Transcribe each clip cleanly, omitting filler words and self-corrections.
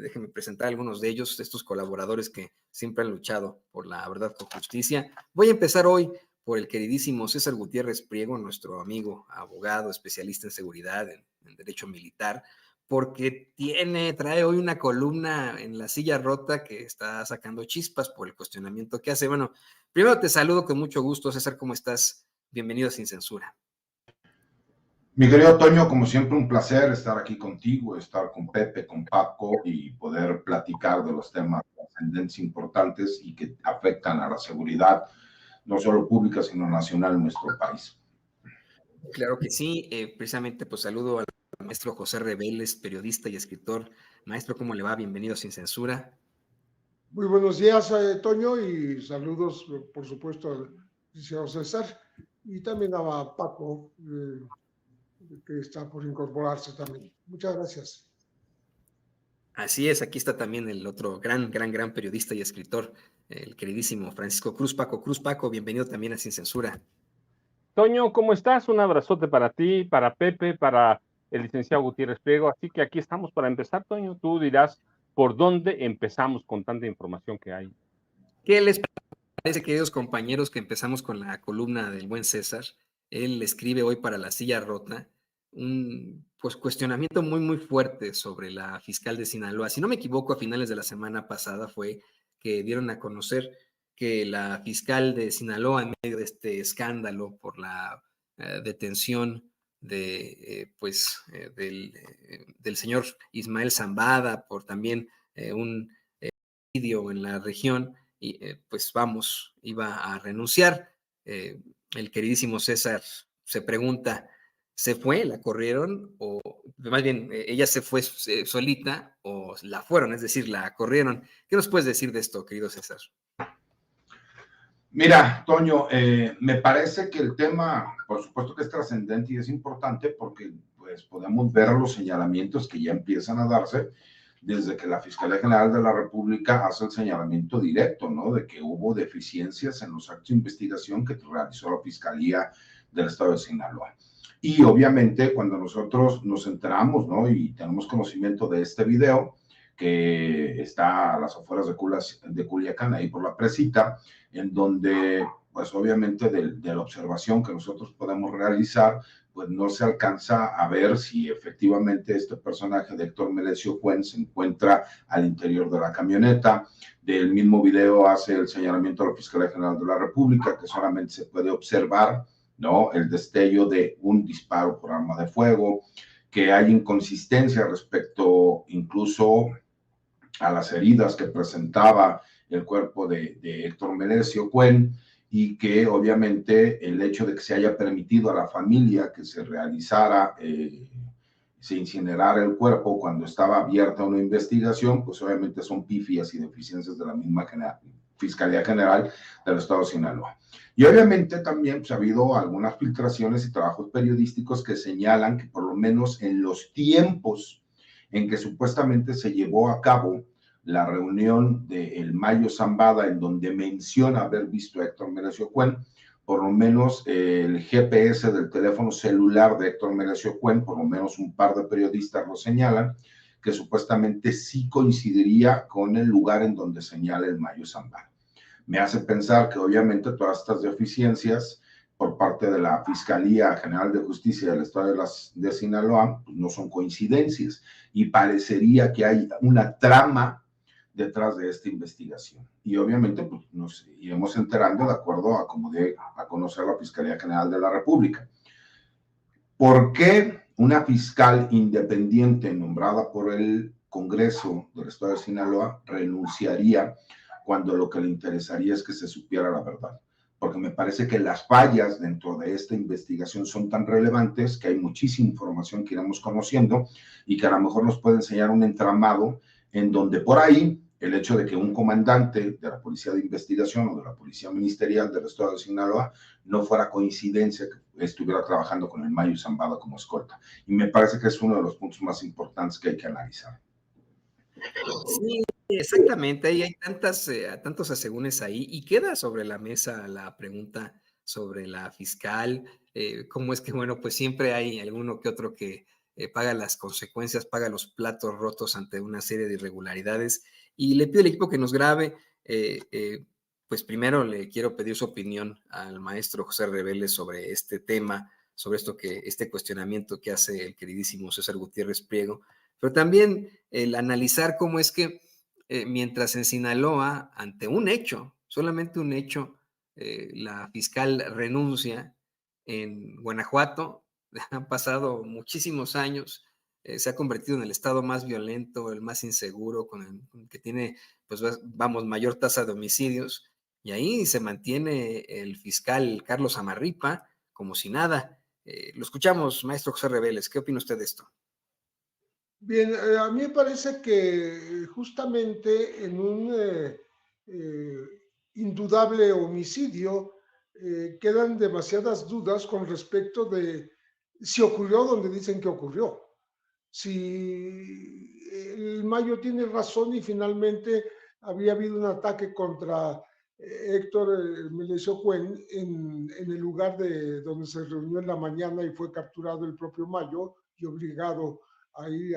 Déjenme presentar algunos de ellos, estos colaboradores que siempre han luchado por la verdad con justicia. Voy a empezar hoy por el queridísimo César Gutiérrez Priego, nuestro amigo, abogado, especialista en seguridad, en derecho militar, porque trae hoy una columna en La Silla Rota que está sacando chispas por el cuestionamiento que hace. Bueno, primero te saludo con mucho gusto, César, ¿cómo estás? Bienvenido a Sin Censura. Mi querido Toño, como siempre, un placer estar aquí contigo, estar con Pepe, con Paco y poder platicar de los temas trascendentes importantes y que afectan a la seguridad, no solo pública, sino nacional en nuestro país. Claro que sí, precisamente pues saludo al maestro José Reveles, periodista y escritor. Maestro, ¿cómo le va? Bienvenido a Sin Censura. Muy buenos días, Toño, y saludos, por supuesto, al licenciado César y también a Paco, que está por incorporarse también. Muchas gracias. Así es, aquí está también el otro gran periodista y escritor, el queridísimo Francisco Cruz. Paco, bienvenido también a Sin Censura. Toño, ¿cómo estás? Un abrazote para ti, para Pepe, para el licenciado Gutiérrez Priego. Así que aquí estamos para empezar, Toño. Tú dirás por dónde empezamos con tanta información que hay. ¿Qué les parece, queridos compañeros, que empezamos con la columna del buen César? Él escribe hoy para La Silla Rota un cuestionamiento muy fuerte sobre la fiscal de Sinaloa. Si no me equivoco, a finales de la semana pasada fue que dieron a conocer que la fiscal de Sinaloa, en medio de este escándalo por la detención del señor Ismael Zambada, por también un video en la región, y iba a renunciar. El queridísimo César se pregunta, ¿se fue? ¿La corrieron? O más bien, ella se fue solita o la fueron, es decir, la corrieron. ¿Qué nos puedes decir de esto, querido César? Mira, Toño, me parece que el tema, por supuesto que es trascendente y es importante porque pues, podemos ver los señalamientos que ya empiezan a darse desde que la Fiscalía General de la República hace el señalamiento directo, ¿no? De que hubo deficiencias en los actos de investigación que realizó la Fiscalía del Estado de Sinaloa. Y obviamente cuando nosotros nos enteramos, ¿no? Y tenemos conocimiento de este video, que está a las afueras de Culiacán, ahí por la Presita, en donde, pues obviamente de la observación que nosotros podemos realizar, pues no se alcanza a ver si efectivamente este personaje de Héctor Melesio Cuen se encuentra al interior de la camioneta. Del mismo video hace el señalamiento a la Fiscalía General de la República, que solamente se puede observar, ¿no? El destello de un disparo por arma de fuego, que hay inconsistencia respecto incluso a las heridas que presentaba el cuerpo de Héctor Melesio Cuen, y que obviamente el hecho de que se haya permitido a la familia que se realizara, se incinerara el cuerpo cuando estaba abierta una investigación, pues obviamente son pifias y deficiencias de la misma Fiscalía General del Estado de Sinaloa. Y obviamente también pues, ha habido algunas filtraciones y trabajos periodísticos que señalan que por lo menos en los tiempos en que supuestamente se llevó a cabo la reunión de el Mayo Zambada, en donde menciona haber visto a Héctor Melesio Cuen, por lo menos el GPS del teléfono celular de Héctor Melesio Cuen, por lo menos un par de periodistas lo señalan, que supuestamente sí coincidiría con el lugar en donde señala el Mayo Zambada. Me hace pensar que obviamente todas estas deficiencias por parte de la Fiscalía General de Justicia del Estado de Sinaloa pues no son coincidencias y parecería que hay una trama detrás de esta investigación. Y obviamente pues, nos iremos enterando de acuerdo a cómo dé a conocer la Fiscalía General de la República. ¿Por qué una fiscal independiente nombrada por el Congreso del Estado de Sinaloa renunciaría cuando lo que le interesaría es que se supiera la verdad? Porque me parece que las fallas dentro de esta investigación son tan relevantes que hay muchísima información que iremos conociendo y que a lo mejor nos puede enseñar un entramado en donde por ahí el hecho de que un comandante de la Policía de Investigación o de la Policía Ministerial del Estado de Sinaloa no fuera coincidencia que estuviera trabajando con el Mayo Zambada como escolta. Y me parece que es uno de los puntos más importantes que hay que analizar. Sí, exactamente. Hay tantos asegúnes ahí y queda sobre la mesa la pregunta sobre la fiscal. Cómo es que, bueno, pues siempre hay alguno que otro que paga las consecuencias, paga los platos rotos ante una serie de irregularidades. Y le pido al equipo que nos grabe. Pues primero le quiero pedir su opinión al maestro José Reveles sobre este tema, sobre este cuestionamiento que hace el queridísimo César Gutiérrez Priego, pero también el analizar cómo es que mientras en Sinaloa, ante un hecho, solamente un hecho, la fiscal renuncia, en Guanajuato han pasado muchísimos años, se ha convertido en el estado más violento, el más inseguro, que tiene, pues vamos, mayor tasa de homicidios, y ahí se mantiene el fiscal Carlos Amarripa como si nada. Lo escuchamos, maestro José Reveles, ¿qué opina usted de esto? Bien, a mí me parece que justamente en un indudable homicidio quedan demasiadas dudas con respecto de si ocurrió donde dicen que ocurrió. Si el Mayo tiene razón y finalmente había habido un ataque contra Héctor Melesio Cuen en el lugar de donde se reunió en la mañana y fue capturado el propio Mayo y obligado a ir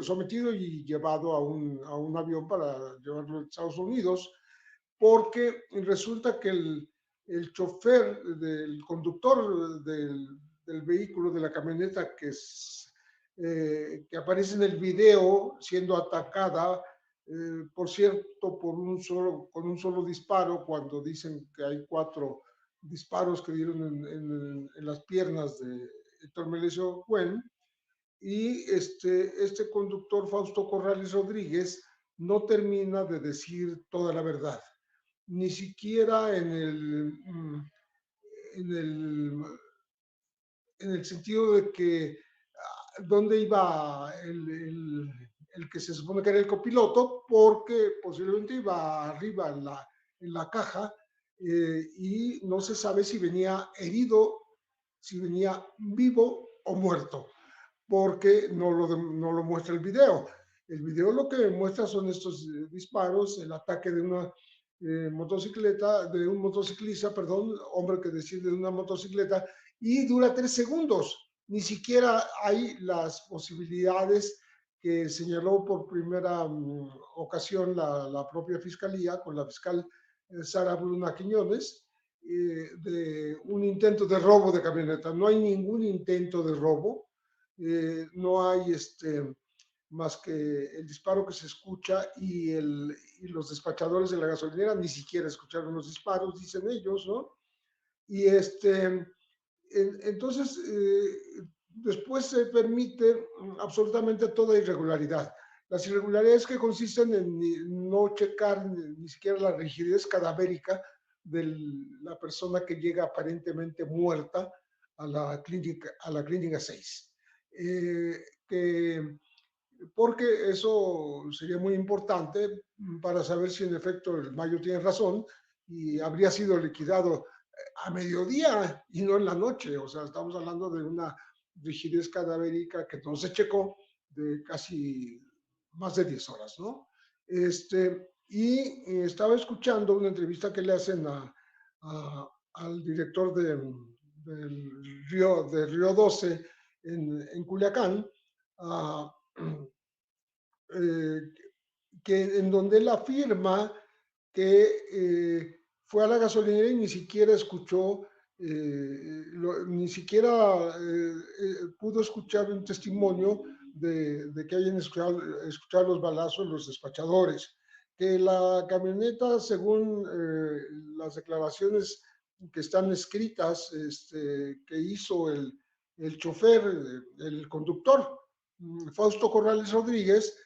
sometido y llevado a un avión para llevarlo a Estados Unidos, porque resulta que el chofer, del conductor del vehículo, de la camioneta que aparece en el video siendo atacada, por cierto, con un solo disparo, cuando dicen que hay 4 disparos que dieron en las piernas de Héctor Melesio Cuen, y este conductor, Fausto Corrales Rodríguez, no termina de decir toda la verdad, ni siquiera en el, en el sentido de que dónde iba el que se supone que era el copiloto, porque posiblemente iba arriba en la caja, y no se sabe si venía herido, si venía vivo o muerto, porque no lo muestra el video. El video lo que muestra son estos disparos, el ataque de una motocicleta, de un motociclista, perdón, hombre que desciende de una motocicleta, y dura 3 segundos. Ni siquiera hay las posibilidades que señaló por primera ocasión la propia fiscalía, con la fiscal Sara Bruna Quiñones, de un intento de robo de camioneta. No hay ningún intento de robo, no hay más que el disparo que se escucha, y los despachadores de la gasolinera ni siquiera escucharon los disparos, dicen ellos, ¿no? Y entonces, después se permite absolutamente toda irregularidad. Las irregularidades que consisten en no checar ni siquiera la rigidez cadavérica de la persona que llega aparentemente muerta a la clínica 6. Porque eso sería muy importante para saber si en efecto el Mayo tiene razón y habría sido liquidado a mediodía y no en la noche. O sea, estamos hablando de una rigidez cadavérica que no se checó, de casi más de 10 horas, ¿no? Y estaba escuchando una entrevista que le hacen al director de Río 12 en Culiacán, en donde él afirma que fue a la gasolinera y ni siquiera escuchó, ni siquiera pudo escuchar un testimonio de que hayan escuchado los balazos los despachadores, que la camioneta, según las declaraciones que están escritas, que hizo el chofer, el conductor, Fausto Corrales Rodríguez,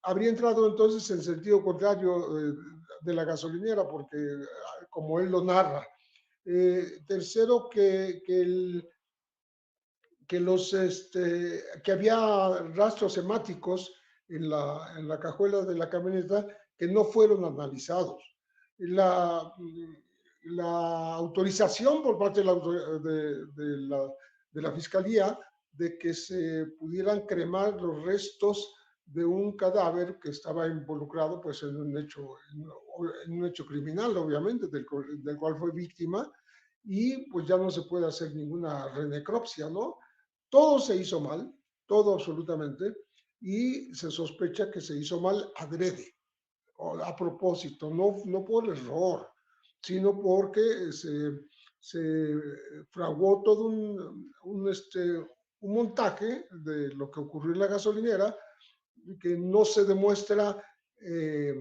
habría entrado entonces en sentido contrario de la gasolinera, porque como él lo narra. Tercero, que había rastros hemáticos en la cajuela de la camioneta que no fueron analizados. La autorización por parte de la Fiscalía de que se pudieran cremar los restos de un cadáver que estaba involucrado pues en un hecho criminal, obviamente, del cual fue víctima, y pues ya no se puede hacer ninguna renecropsia, ¿no? Todo se hizo mal, todo absolutamente, y se sospecha que se hizo mal adrede, o a propósito, no por error, sino porque se fraguó todo un montaje de lo que ocurrió en la gasolinera, que no se demuestra eh,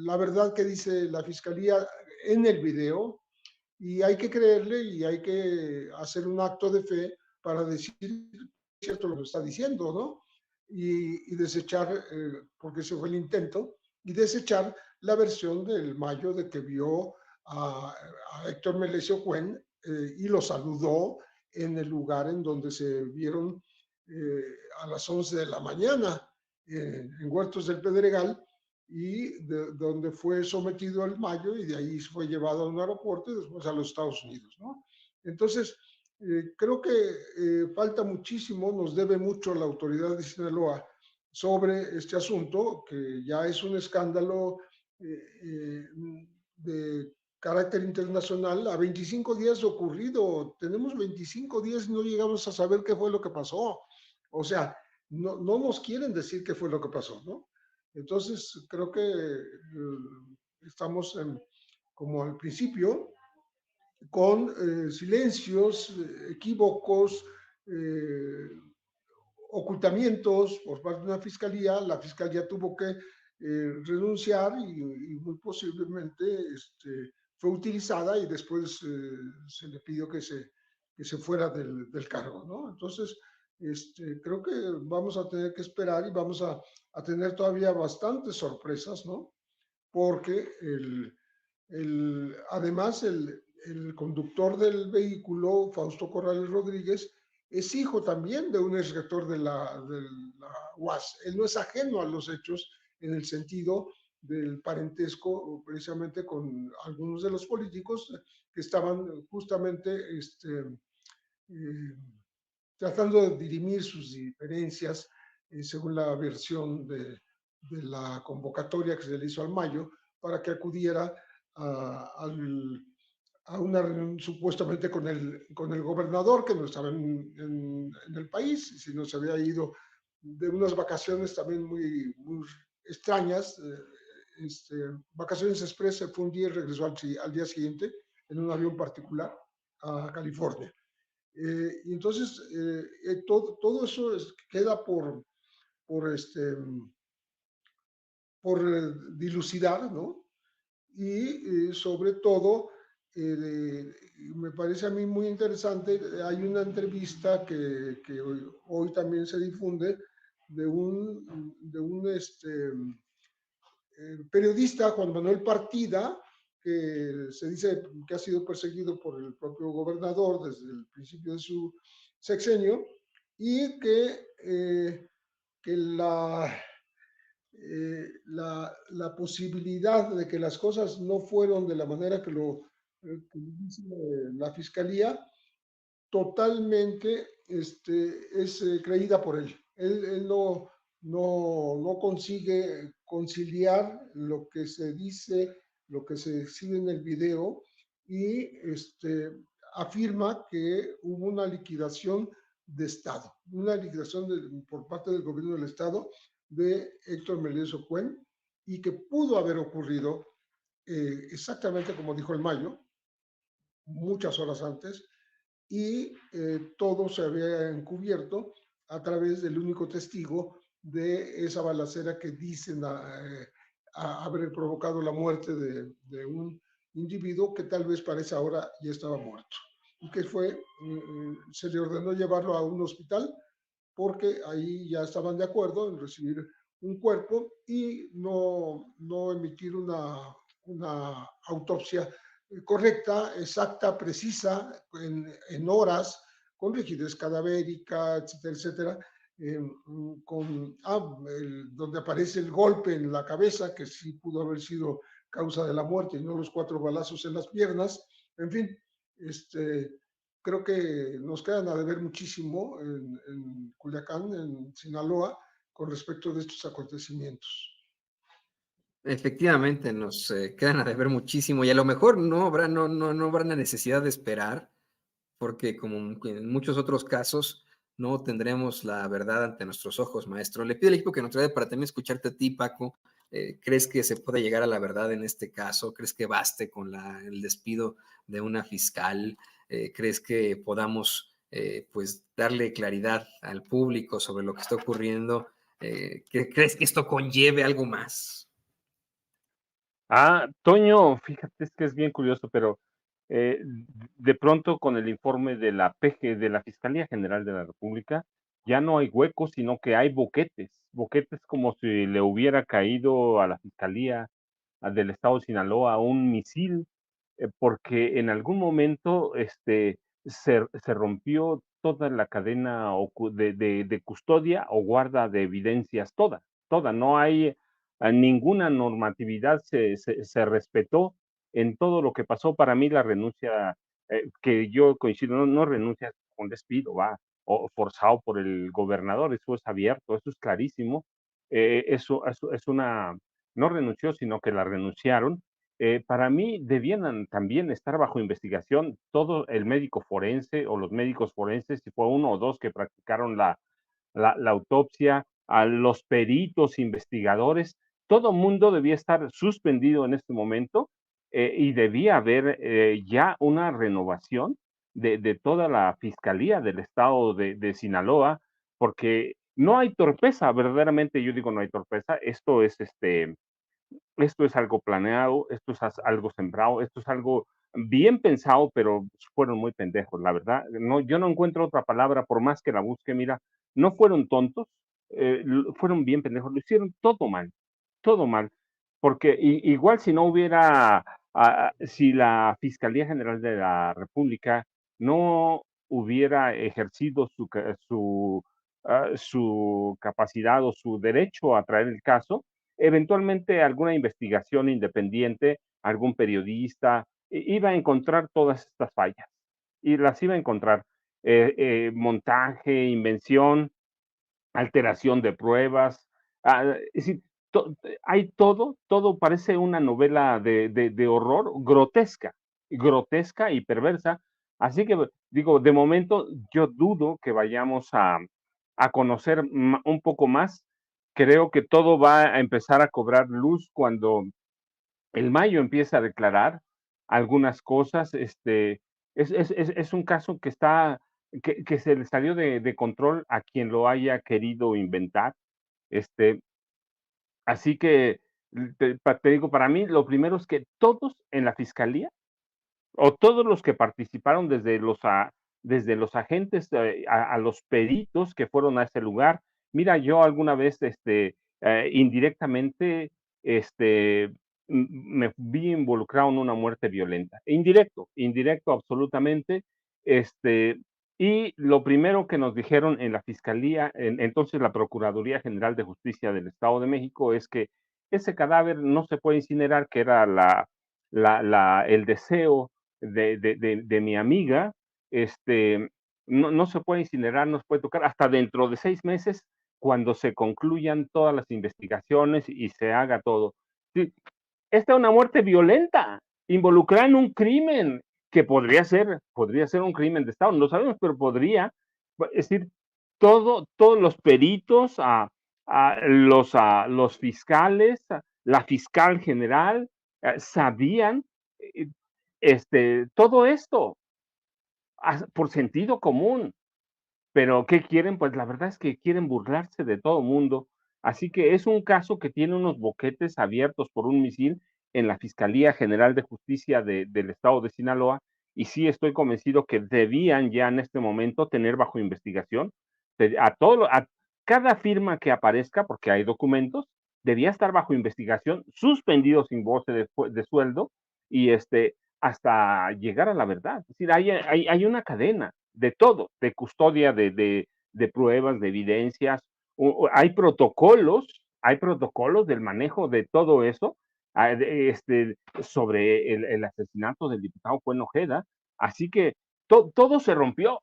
la verdad que dice la fiscalía en el video, y hay que creerle y hay que hacer un acto de fe para decir cierto lo que está diciendo, ¿no? Y desechar, porque ese fue el intento, y desechar la versión del Mayo de que vio a Héctor Melesio Cuen y lo saludó en el lugar en donde se vieron a las 11 de la mañana, en Huertos del Pedregal, y donde fue sometido al Mayo y de ahí fue llevado a un aeropuerto y después a los Estados Unidos, ¿no? Entonces, creo que falta muchísimo, nos debe mucho la autoridad de Sinaloa sobre este asunto, que ya es un escándalo de carácter internacional. A 25 días de ocurrido, tenemos 25 días y no llegamos a saber qué fue lo que pasó. O sea, no nos quieren decir qué fue lo que pasó, ¿no? Entonces, creo que estamos como al principio, con silencios, equívocos, ocultamientos por parte de una fiscalía. La fiscalía tuvo que renunciar y muy posiblemente fue utilizada y después se le pidió que se fuera del cargo, ¿no? Entonces, creo que vamos a tener que esperar y vamos a tener todavía bastantes sorpresas, ¿no? Porque además el conductor del vehículo, Fausto Corrales Rodríguez, es hijo también de un exrector de la UAS. Él no es ajeno a los hechos en el sentido del parentesco precisamente con algunos de los políticos que estaban justamente tratando de dirimir sus diferencias según la versión de la convocatoria que se le hizo al Mayo para que acudiera a una reunión supuestamente con el gobernador, que no estaba en el país, sino se había ido de unas vacaciones también muy extrañas, vacaciones express, se fue un día y regresó al día siguiente en un avión particular a California. Y entonces todo eso queda por dilucidar, ¿no? Y sobre todo, me parece a mí muy interesante, hay una entrevista que hoy también se difunde de un periodista, Juan Manuel Partida, que se dice que ha sido perseguido por el propio gobernador desde el principio de su sexenio, y que la posibilidad de que las cosas no fueron de la manera que lo dice la fiscalía, totalmente es creída por él. Él no consigue conciliar lo que se dice, lo que se exhibe en el video, y afirma que hubo una liquidación de Estado, una liquidación por parte del gobierno del Estado de Héctor Melesio Cuen, y que pudo haber ocurrido exactamente como dijo el Mayo, muchas horas antes, y todo se había encubierto a través del único testigo de esa balacera que dicen haber provocado la muerte de un individuo que tal vez para esa hora ya estaba muerto, y que se le ordenó llevarlo a un hospital porque ahí ya estaban de acuerdo en recibir un cuerpo y no emitir una autopsia correcta, exacta, precisa, en horas, con rigidez cadavérica, etcétera, etcétera, donde aparece el golpe en la cabeza, que sí pudo haber sido causa de la muerte y no los 4 balazos en las piernas. En fin, creo que nos quedan a deber muchísimo en Culiacán, en Sinaloa, con respecto de estos acontecimientos. Efectivamente, nos quedan a deber muchísimo y a lo mejor no habrá la necesidad de esperar, porque como en muchos otros casos, no tendremos la verdad ante nuestros ojos, maestro. Le pido al equipo que nos traiga para también escucharte a ti, Paco. ¿Crees que se puede llegar a la verdad en este caso? ¿Crees que baste con el despido de una fiscal? ¿Crees que podamos pues darle claridad al público sobre lo que está ocurriendo? ¿Crees que esto conlleve algo más? Toño, fíjate, es que es bien curioso, pero de pronto con el informe de la PG, de la Fiscalía General de la República, ya no hay huecos, sino que hay boquetes como si le hubiera caído a la Fiscalía del Estado de Sinaloa un misil, porque en algún momento se rompió toda la cadena de custodia o guarda de evidencias, toda, no hay ninguna normatividad se respetó en todo lo que pasó. Para mí la renuncia, que yo coincido, no renuncia con despido, va, o forzado por el gobernador, eso es abierto, eso es clarísimo, eso es una, no renunció, sino que la renunciaron. Para mí debían también estar bajo investigación todo el médico forense o los médicos forenses, si fue uno o dos que practicaron la autopsia, a los peritos, investigadores, todo mundo debía estar suspendido en este momento, y debía haber ya una renovación de toda la Fiscalía del Estado de Sinaloa, porque no hay torpeza, verdaderamente yo digo no hay torpeza, esto es algo planeado, esto es algo sembrado, esto es algo bien pensado, pero fueron muy pendejos, la verdad. No, yo no encuentro otra palabra, por más que la busque, mira, no fueron tontos, fueron bien pendejos, lo hicieron todo mal, porque igual si no hubiera, si la Fiscalía General de la República no hubiera ejercido su capacidad o su derecho a traer el caso, eventualmente alguna investigación independiente, algún periodista, iba a encontrar todas estas fallas y las iba a encontrar. Montaje, invención, alteración de pruebas, es decir, hay todo parece una novela de horror grotesca y perversa. Así que digo, de momento yo dudo que vayamos a conocer un poco más. Creo que todo va a empezar a cobrar luz cuando el Mayo empieza a declarar algunas cosas. Es un caso que se le salió de control a quien lo haya querido inventar. Este, Así que te digo, para mí lo primero es que todos en la fiscalía o todos los que participaron desde los agentes a los peritos que fueron a ese lugar. Mira, yo alguna vez indirectamente este, me vi involucrado en una muerte violenta. Indirecto absolutamente. Este, y lo primero que nos dijeron en la Fiscalía, entonces la Procuraduría General de Justicia del Estado de México, es que ese cadáver no se puede incinerar, que era el deseo de mi amiga. No se puede incinerar, no se puede tocar hasta dentro de 6 meses, cuando se concluyan todas las investigaciones y se haga todo. Sí, esta es una muerte violenta, involucrada en un crimen que podría ser un crimen de Estado, no lo sabemos, pero podría, es decir, todos los peritos, los fiscales, la fiscal general, sabían todo esto por sentido común. Pero ¿qué quieren? Pues la verdad es que quieren burlarse de todo mundo. Así que es un caso que tiene unos boquetes abiertos por un misil en la Fiscalía General de Justicia del Estado de Sinaloa, y sí estoy convencido que debían ya en este momento tener bajo investigación a cada firma que aparezca, porque hay documentos, debía estar bajo investigación, suspendido sin goce de sueldo, y hasta llegar a la verdad. Es decir, hay una cadena de todo, de custodia de pruebas, de evidencias. Hay protocolos del manejo de todo eso, sobre el asesinato del diputado Juan Ojeda. Así que todo se rompió,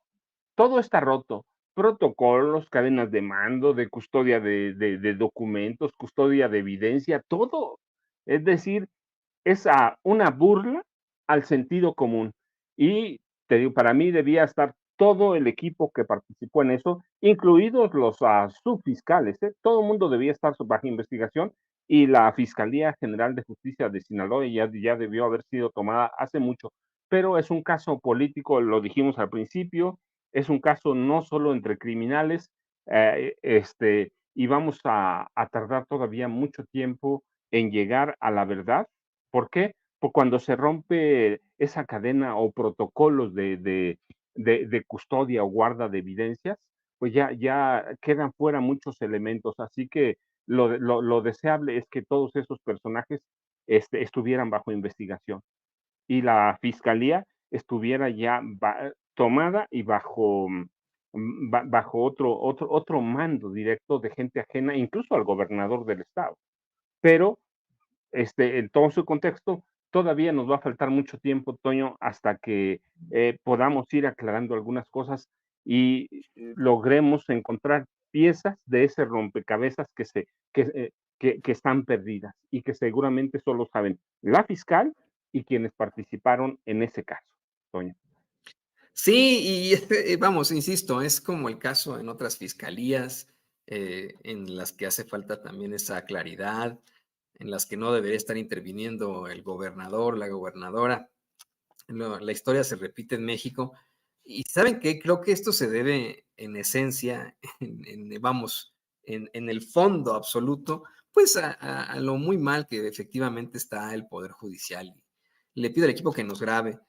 todo está roto. Protocolos, cadenas de mando, de custodia de documentos, custodia de evidencia, todo. Es decir, es una burla al sentido común. Y te digo, para mí debía estar todo el equipo que participó en eso, incluidos los subfiscales, ¿eh? Todo el mundo debía estar bajo investigación y la Fiscalía General de Justicia de Sinaloa ya debió haber sido tomada hace mucho. Pero es un caso político, lo dijimos al principio, es un caso no solo entre criminales, y vamos a tardar todavía mucho tiempo en llegar a la verdad. ¿Por qué? Pues cuando se rompe esa cadena o protocolos de custodia o guarda de evidencias, pues ya quedan fuera muchos elementos. Así que lo deseable es que todos esos personajes estuvieran bajo investigación y la fiscalía estuviera ya tomada y bajo otro mando directo de gente ajena, incluso al gobernador del estado. Pero en todo su contexto, todavía nos va a faltar mucho tiempo, Toño, hasta que podamos ir aclarando algunas cosas y logremos encontrar piezas de ese rompecabezas que están perdidas y que seguramente solo saben la fiscal y quienes participaron en ese caso, Toño. Sí, y vamos, insisto, es como el caso en otras fiscalías en las que hace falta también esa claridad, en las que no debería estar interviniendo el gobernador, la gobernadora. La historia se repite en México. Y ¿saben qué? Creo que esto se debe en esencia, vamos, en el fondo absoluto, pues a lo muy mal que efectivamente está el Poder Judicial. Le pido al equipo que nos grabe.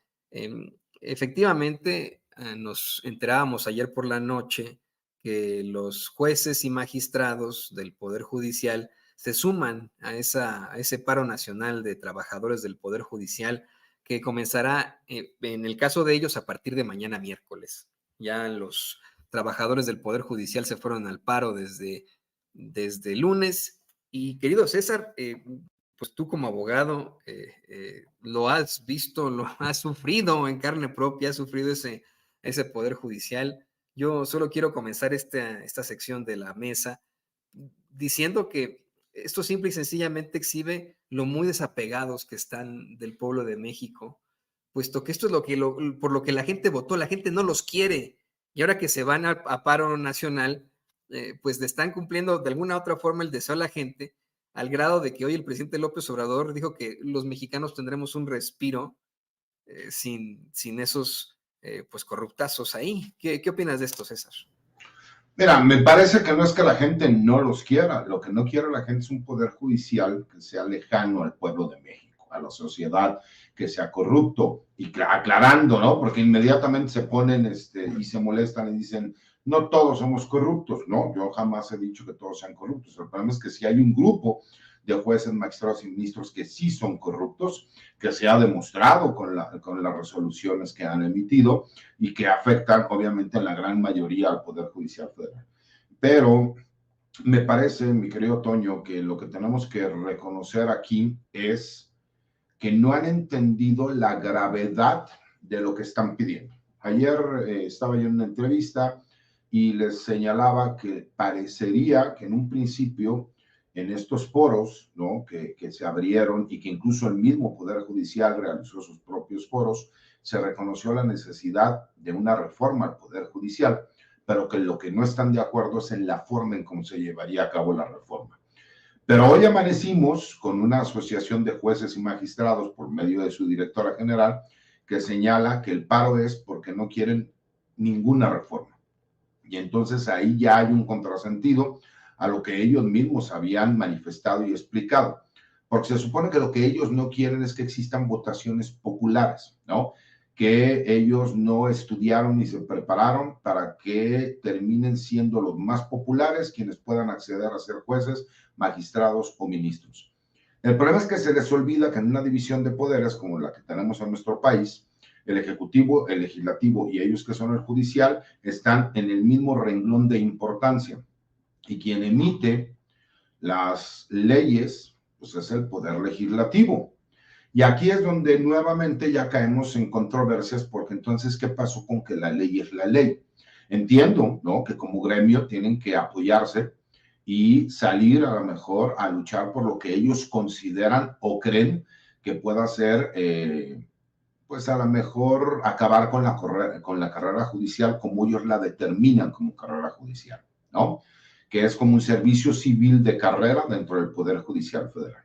Efectivamente, nos enterábamos ayer por la noche que los jueces y magistrados del Poder Judicial se suman a ese paro nacional de trabajadores del Poder Judicial que comenzará, en el caso de ellos, a partir de mañana miércoles. Ya los trabajadores del Poder Judicial se fueron al paro desde lunes. Y querido César, pues tú como abogado lo has visto, lo has sufrido en carne propia, has sufrido ese Poder Judicial. Yo solo quiero comenzar esta sección de la mesa diciendo que esto simple y sencillamente exhibe lo muy desapegados que están del pueblo de México, puesto que esto es por lo que la gente votó, la gente no los quiere, y ahora que se van a paro nacional, pues están cumpliendo de alguna u otra forma el deseo de la gente, al grado de que hoy el presidente López Obrador dijo que los mexicanos tendremos un respiro sin esos pues corruptazos ahí. ¿Qué opinas de esto, César? Mira, me parece que no es que la gente no los quiera, lo que no quiere la gente es un poder judicial que sea lejano al pueblo de México, a la sociedad, que sea corrupto, y aclarando, ¿no? Porque inmediatamente se ponen y se molestan y dicen, no todos somos corruptos, ¿no? Yo jamás he dicho que todos sean corruptos, el problema es que si hay un grupo de jueces, magistrados y ministros que sí son corruptos, que se ha demostrado con las resoluciones que han emitido y que afectan obviamente a la gran mayoría al Poder Judicial Federal. Pero me parece, mi querido Toño, que lo que tenemos que reconocer aquí es que no han entendido la gravedad de lo que están pidiendo. Ayer estaba yo en una entrevista y les señalaba que parecería que en un principio en estos foros, ¿no? que se abrieron y que incluso el mismo Poder Judicial realizó sus propios foros, se reconoció la necesidad de una reforma al Poder Judicial, pero que lo que no están de acuerdo es en la forma en cómo se llevaría a cabo la reforma. Pero hoy amanecimos con una asociación de jueces y magistrados por medio de su directora general que señala que el paro es porque no quieren ninguna reforma. Y entonces ahí ya hay un contrasentido a lo que ellos mismos habían manifestado y explicado. Porque se supone que lo que ellos no quieren es que existan votaciones populares, ¿no? Que ellos no estudiaron ni se prepararon para que terminen siendo los más populares quienes puedan acceder a ser jueces, magistrados o ministros. El problema es que se les olvida que en una división de poderes como la que tenemos en nuestro país, el ejecutivo, el legislativo y ellos que son el judicial están en el mismo renglón de importancia. Y quien emite las leyes, pues es el poder legislativo. Y aquí es donde nuevamente ya caemos en controversias, porque entonces, ¿qué pasó con que la ley es la ley? Entiendo, ¿no? Que como gremio tienen que apoyarse y salir a lo mejor a luchar por lo que ellos consideran o creen que pueda ser pues a lo mejor acabar con la carrera judicial como ellos la determinan como carrera judicial, ¿no? Que es como un servicio civil de carrera dentro del Poder Judicial Federal.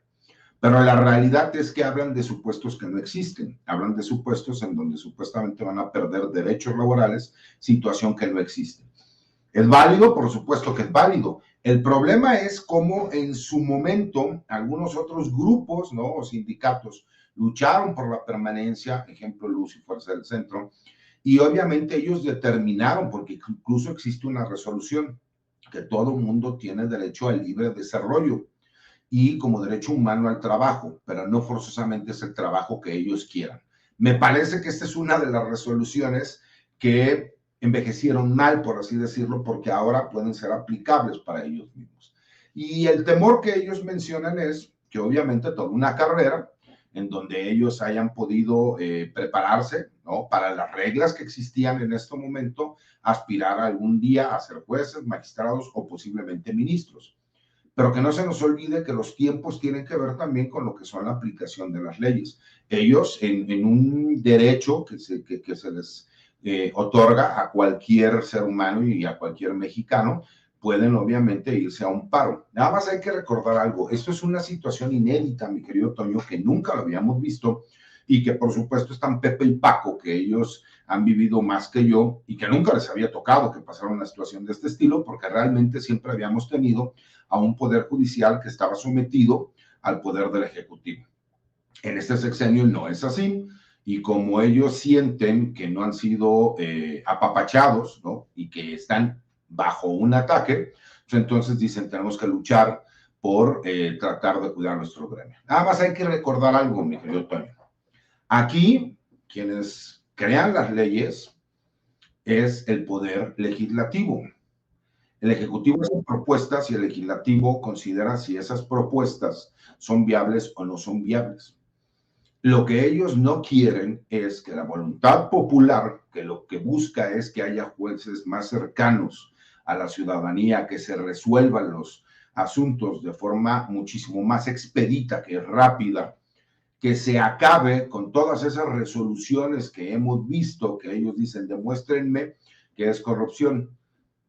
Pero la realidad es que hablan de supuestos que no existen, hablan de supuestos en donde supuestamente van a perder derechos laborales, situación que no existe. ¿Es válido? Por supuesto que es válido. El problema es cómo en su momento algunos otros grupos, ¿no? O sindicatos lucharon por la permanencia, ejemplo Luz y Fuerza del Centro, y obviamente ellos determinaron, porque incluso existe una resolución, que todo mundo tiene derecho al libre desarrollo y como derecho humano al trabajo, pero no forzosamente es el trabajo que ellos quieran. Me parece que esta es una de las resoluciones que envejecieron mal, por así decirlo, porque ahora pueden ser aplicables para ellos mismos. Y el temor que ellos mencionan es que obviamente toda una carrera en donde ellos hayan podido prepararse, ¿no? Para las reglas que existían en este momento, aspirar algún día a ser jueces, magistrados o posiblemente ministros. Pero que no se nos olvide que los tiempos tienen que ver también con lo que son la aplicación de las leyes. Ellos, en un derecho que se les otorga a cualquier ser humano y a cualquier mexicano, pueden obviamente irse a un paro. Nada más hay que recordar algo, esto es una situación inédita, mi querido Toño, que nunca lo habíamos visto y que por supuesto están Pepe y Paco, que ellos han vivido más que yo y que nunca les había tocado que pasara una situación de este estilo, porque realmente siempre habíamos tenido a un poder judicial que estaba sometido al poder del Ejecutivo. En este sexenio no es así, y como ellos sienten que no han sido apapachados, ¿no? Y que están bajo un ataque, pues entonces dicen tenemos que luchar por tratar de cuidar nuestro gremio. Nada más hay que recordar algo, mi querido Toño. Aquí, quienes crean las leyes es el poder legislativo. El Ejecutivo hace propuestas y el Legislativo considera si esas propuestas son viables o no son viables. Lo que ellos no quieren es que la voluntad popular, que lo que busca es que haya jueces más cercanos a la ciudadanía, que se resuelvan los asuntos de forma muchísimo más expedita, que rápida, que se acabe con todas esas resoluciones que hemos visto, que ellos dicen, demuéstrenme que es corrupción.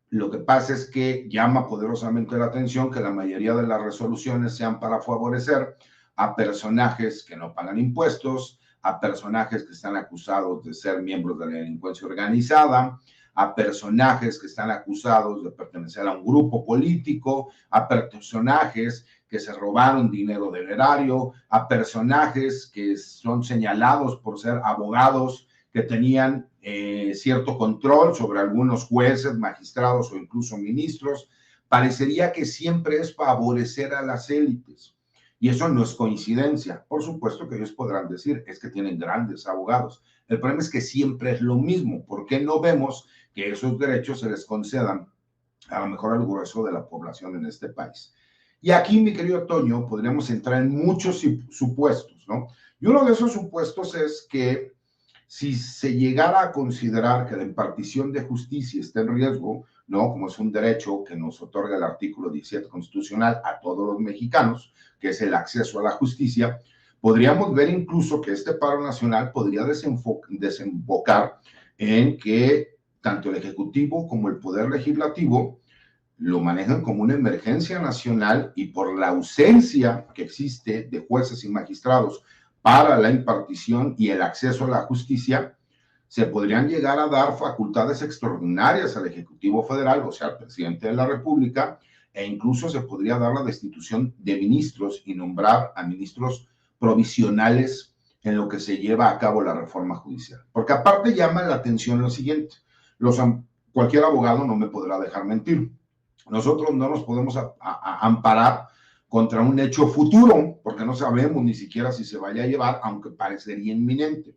Lo que pasa es que llama poderosamente la atención que la mayoría de las resoluciones sean para favorecer a personajes que no pagan impuestos, a personajes que están acusados de ser miembros de la delincuencia organizada, a personajes que están acusados de pertenecer a un grupo político, a personajes que se robaron dinero del erario, a personajes que son señalados por ser abogados que tenían cierto control sobre algunos jueces, magistrados o incluso ministros. Parecería que siempre es favorecer a las élites. Y eso no es coincidencia. Por supuesto que ellos podrán decir, es que tienen grandes abogados. El problema es que siempre es lo mismo. ¿Por qué no vemos que esos derechos se les concedan a lo mejor al grueso de la población en este país? Y aquí, mi querido Toño, podríamos entrar en muchos supuestos, ¿no? Y uno de esos supuestos es que si se llegara a considerar que la impartición de justicia está en riesgo, ¿no? Como es un derecho que nos otorga el artículo 17 constitucional a todos los mexicanos, que es el acceso a la justicia, podríamos ver incluso que este paro nacional podría desembocar en que tanto el Ejecutivo como el Poder Legislativo lo manejan como una emergencia nacional y por la ausencia que existe de jueces y magistrados para la impartición y el acceso a la justicia, se podrían llegar a dar facultades extraordinarias al Ejecutivo Federal, o sea, al presidente de la República, e incluso se podría dar la destitución de ministros y nombrar a ministros provisionales en lo que se lleva a cabo la reforma judicial. Porque aparte llama la atención lo siguiente, cualquier abogado no me podrá dejar mentir. Nosotros no nos podemos amparar contra un hecho futuro, porque no sabemos ni siquiera si se vaya a llevar, aunque parecería inminente.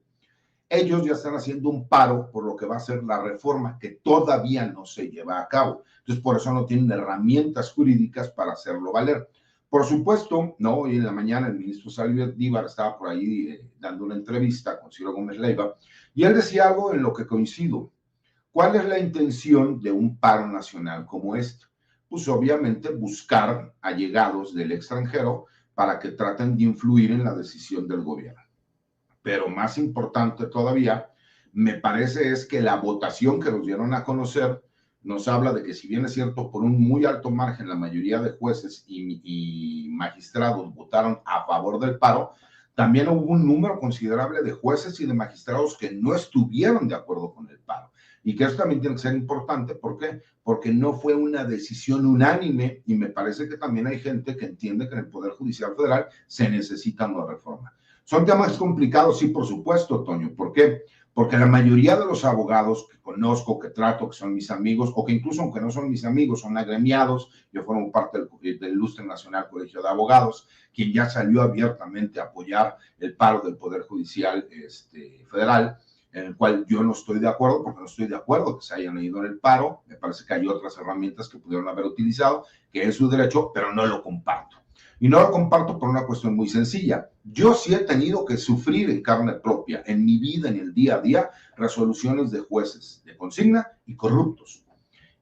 Ellos ya están haciendo un paro por lo que va a ser la reforma, que todavía no se lleva a cabo. Entonces, por eso no tienen herramientas jurídicas para hacerlo valer. Por supuesto, ¿no? Hoy en la mañana el ministro Saldívar estaba por ahí dando una entrevista con Ciro Gómez Leiva, y él decía algo en lo que coincido. ¿Cuál es la intención de un paro nacional como este? Pues obviamente buscar allegados del extranjero para que traten de influir en la decisión del gobierno. pero más importante todavía, me parece es que la votación que nos dieron a conocer nos habla de que, si bien es cierto, por un muy alto margen la mayoría de jueces y magistrados votaron a favor del paro, también hubo un número considerable de jueces y de magistrados que no estuvieron de acuerdo con el paro. Y que eso también tiene que ser importante. ¿Por qué? Porque no fue una decisión unánime, y me parece que también hay gente que entiende que en el Poder Judicial Federal se necesita una reforma. Son temas complicados, sí, por supuesto, Toño. ¿Por qué? Porque la mayoría de los abogados que conozco, que trato, que son mis amigos, o que incluso aunque no son mis amigos, son agremiados, yo formo parte del Ilustre Nacional Colegio de Abogados, quien ya salió abiertamente a apoyar el paro del Poder Judicial Federal, en el cual yo no estoy de acuerdo, porque no estoy de acuerdo que se hayan ido en el paro. Me parece que hay otras herramientas que pudieron haber utilizado, que es su derecho, pero no lo comparto. Y no lo comparto por una cuestión muy sencilla. Yo sí he tenido que sufrir en carne propia, en mi vida, en el día a día, resoluciones de jueces de consigna y corruptos.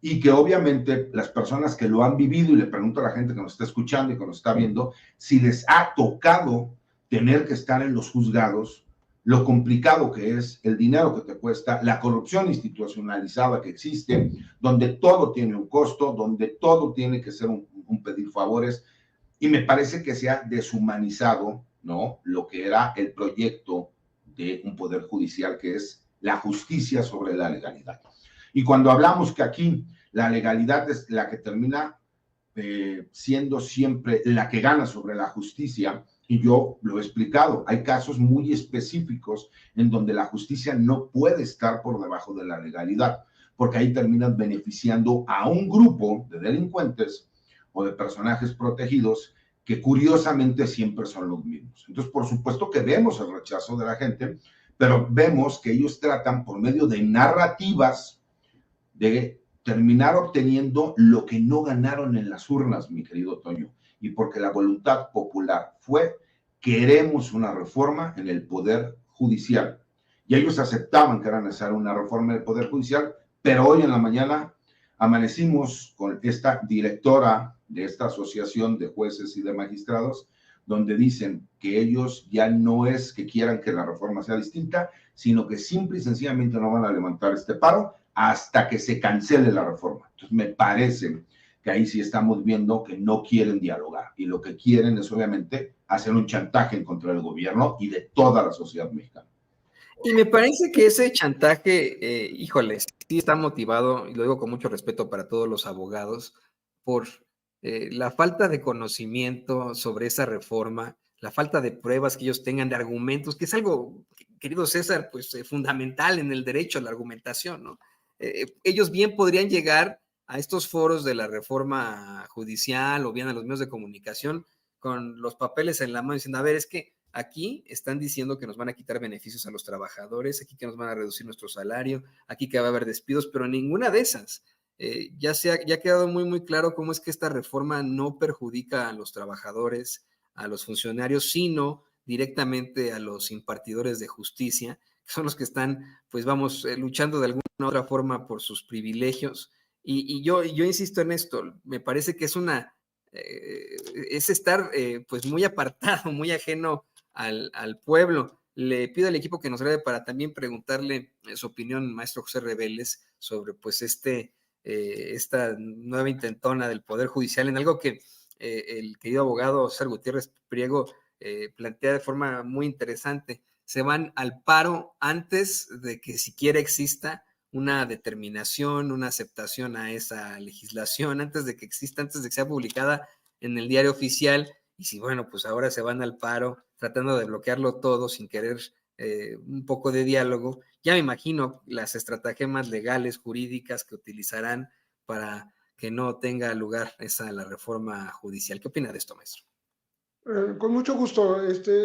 Y que obviamente las personas que lo han vivido, y le pregunto a la gente que nos está escuchando y que nos está viendo, si les ha tocado tener que estar en los juzgados, lo complicado que es, el dinero que te cuesta, la corrupción institucionalizada que existe, donde todo tiene un costo, donde todo tiene que ser un pedir favores. Y me parece que se ha deshumanizado, ¿no?, lo que era el proyecto de un poder judicial, que es la justicia sobre la legalidad. Y cuando hablamos que aquí la legalidad es la que termina siendo siempre la que gana sobre la justicia, y yo lo he explicado, hay casos muy específicos en donde la justicia no puede estar por debajo de la legalidad, porque ahí terminan beneficiando a un grupo de delincuentes o de personajes protegidos que curiosamente siempre son los mismos. Entonces, por supuesto que vemos el rechazo de la gente, pero vemos que ellos tratan por medio de narrativas de terminar obteniendo lo que no ganaron en las urnas, mi querido Toño, y porque la voluntad popular fue: queremos una reforma en el Poder Judicial. Y ellos aceptaban que era necesaria una reforma en el Poder Judicial, pero hoy en la mañana amanecimos con esta directora de esta asociación de jueces y de magistrados, donde dicen que ellos ya no es que quieran que la reforma sea distinta, sino que simple y sencillamente no van a levantar este paro hasta que se cancele la reforma. Entonces me parece que ahí sí estamos viendo que no quieren dialogar, y lo que quieren es obviamente hacer un chantaje en contra del gobierno y de toda la sociedad mexicana. Y me parece que ese chantaje, híjole, sí está motivado, y lo digo con mucho respeto para todos los abogados, por la falta de conocimiento sobre esa reforma, la falta de pruebas que ellos tengan, de argumentos, que es algo, querido César, pues fundamental en el derecho a la argumentación, ¿no? Ellos bien podrían llegar a estos foros de la reforma judicial o bien a los medios de comunicación con los papeles en la mano diciendo: a ver, es que aquí están diciendo que nos van a quitar beneficios a los trabajadores, aquí que nos van a reducir nuestro salario, aquí que va a haber despidos, pero ninguna de esas. Ya ha quedado muy, muy claro cómo es que esta reforma no perjudica a los trabajadores, a los funcionarios, sino directamente a los impartidores de justicia, que son los que están, pues vamos, luchando de alguna u otra forma por sus privilegios. Y yo insisto en esto, me parece que es estar pues muy apartado, muy ajeno al pueblo. Le pido al equipo que nos grabe para también preguntarle su opinión, maestro José Reveles, sobre pues esta nueva intentona del Poder Judicial, en algo que el querido abogado César Gutiérrez Priego plantea de forma muy interesante. Se van al paro antes de que siquiera exista una determinación, una aceptación a esa legislación, antes de que exista, antes de que sea publicada en el diario oficial. Y si, bueno, pues ahora se van al paro tratando de bloquearlo todo sin querer un poco de diálogo, ya me imagino las estratagemas legales, jurídicas que utilizarán para que no tenga lugar la reforma judicial. ¿Qué opina de esto, maestro? Con mucho gusto.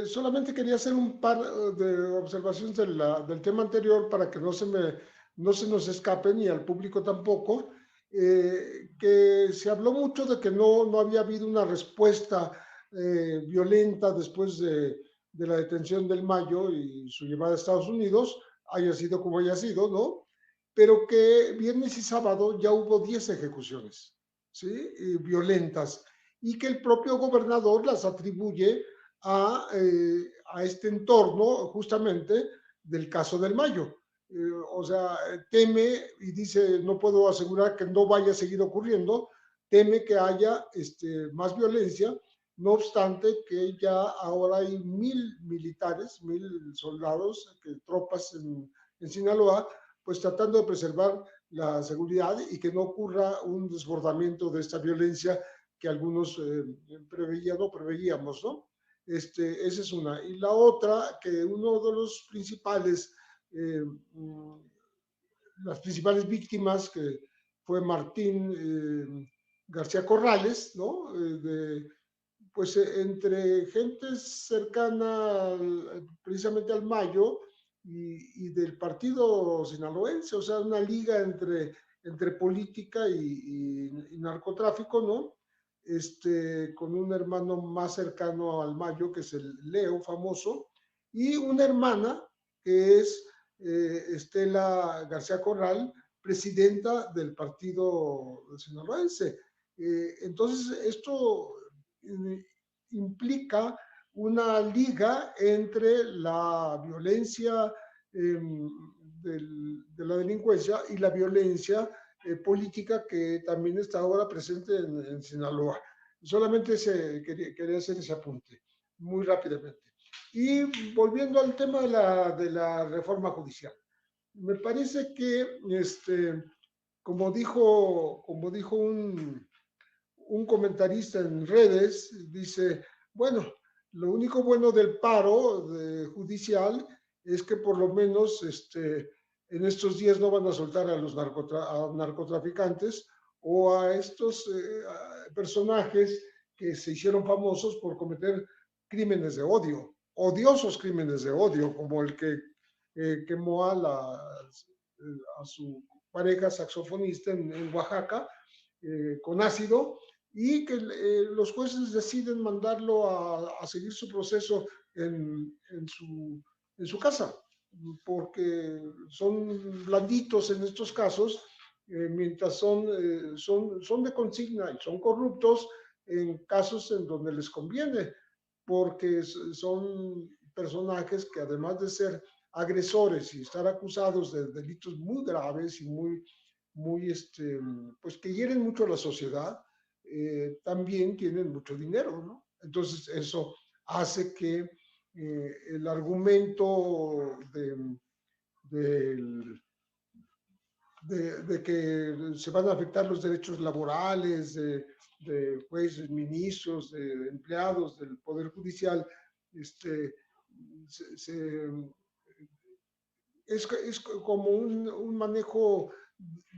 Solamente quería hacer un par de observaciones del tema anterior para que no se nos escape, ni al público tampoco. Que se habló mucho de que no había habido una respuesta violenta después de la detención del Mayo y su llevada a Estados Unidos, haya sido como haya sido, ¿no? Pero que viernes y sábado ya hubo 10 ejecuciones, ¿sí? Violentas, y que el propio gobernador las atribuye a a este entorno justamente del caso del Mayo. O sea, teme y dice, no puedo asegurar que no vaya a seguir ocurriendo, teme que haya más violencia, no obstante que ya ahora hay 1,000 militares, 1,000 soldados, tropas en Sinaloa, pues tratando de preservar la seguridad y que no ocurra un desbordamiento de esta violencia que algunos preveían o preveíamos, ¿no? Esa es una. Y la otra, que uno de los principales, las principales víctimas, que fue Martín García Corrales, ¿no? Pues entre gente cercana precisamente al Mayo y del partido sinaloense, o sea, una liga entre política y narcotráfico, ¿no? Con un hermano más cercano al Mayo, que es el Leo famoso, y una hermana que es Estela García Corral, presidenta del partido sinaloense. Entonces, esto implica una liga entre la violencia de la delincuencia y la violencia política que también está ahora presente en Sinaloa. Solamente quería hacer ese apunte muy rápidamente. Y volviendo al tema de la reforma judicial, me parece que, como dijo un comentarista en redes, dice, bueno, lo único bueno del paro judicial es que por lo menos en estos días no van a soltar a los narcotraficantes o a estos personajes que se hicieron famosos por cometer crímenes de odio, odiosos crímenes de odio, como el que quemó a su pareja saxofonista en Oaxaca con ácido, y que los jueces deciden mandarlo a seguir su proceso en su casa, porque son blanditos en estos casos, mientras son de consigna y son corruptos en casos en donde les conviene, porque son personajes que, además de ser agresores y estar acusados de delitos muy graves y pues que hieren mucho a la sociedad, también tienen mucho dinero, ¿no? Entonces eso hace que el argumento de que se van a afectar los derechos laborales de jueces, ministros, de empleados del Poder Judicial, es como un manejo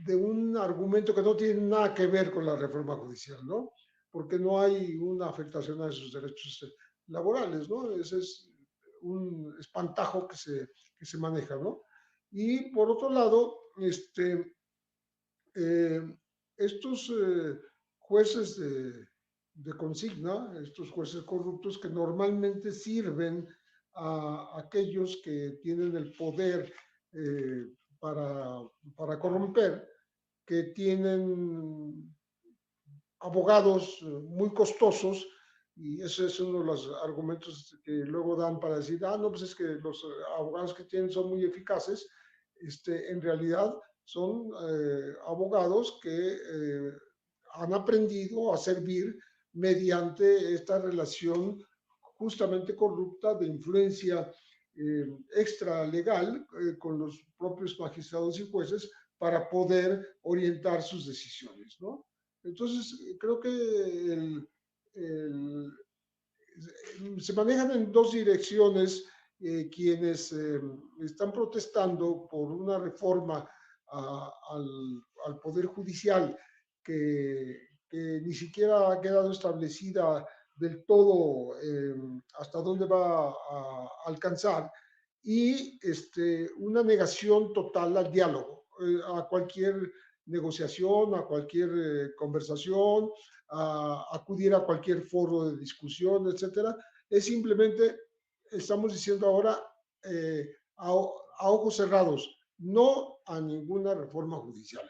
de un argumento que no tiene nada que ver con la reforma judicial, ¿no? Porque no hay una afectación a esos derechos laborales, ¿no? Ese es un espantajo que se maneja, ¿no? Y por otro lado, estos jueces de consigna, estos jueces corruptos que normalmente sirven a aquellos que tienen el poder para corromper, que tienen abogados muy costosos, y ese es uno de los argumentos que luego dan para decir, no, pues es que los abogados que tienen son muy eficaces. En realidad son abogados que han aprendido a servir mediante esta relación justamente corrupta de influencia extralegal con los propios magistrados y jueces para poder orientar sus decisiones, ¿no? Entonces, creo que se manejan en dos direcciones quienes están protestando por una reforma al Poder Judicial que ni siquiera ha quedado establecida del todo hasta dónde va a alcanzar, y una negación total al diálogo, a cualquier negociación, a cualquier conversación, a acudir a cualquier foro de discusión, etcétera. Es simplemente, estamos diciendo ahora, a ojos cerrados, no a ninguna reforma judicial.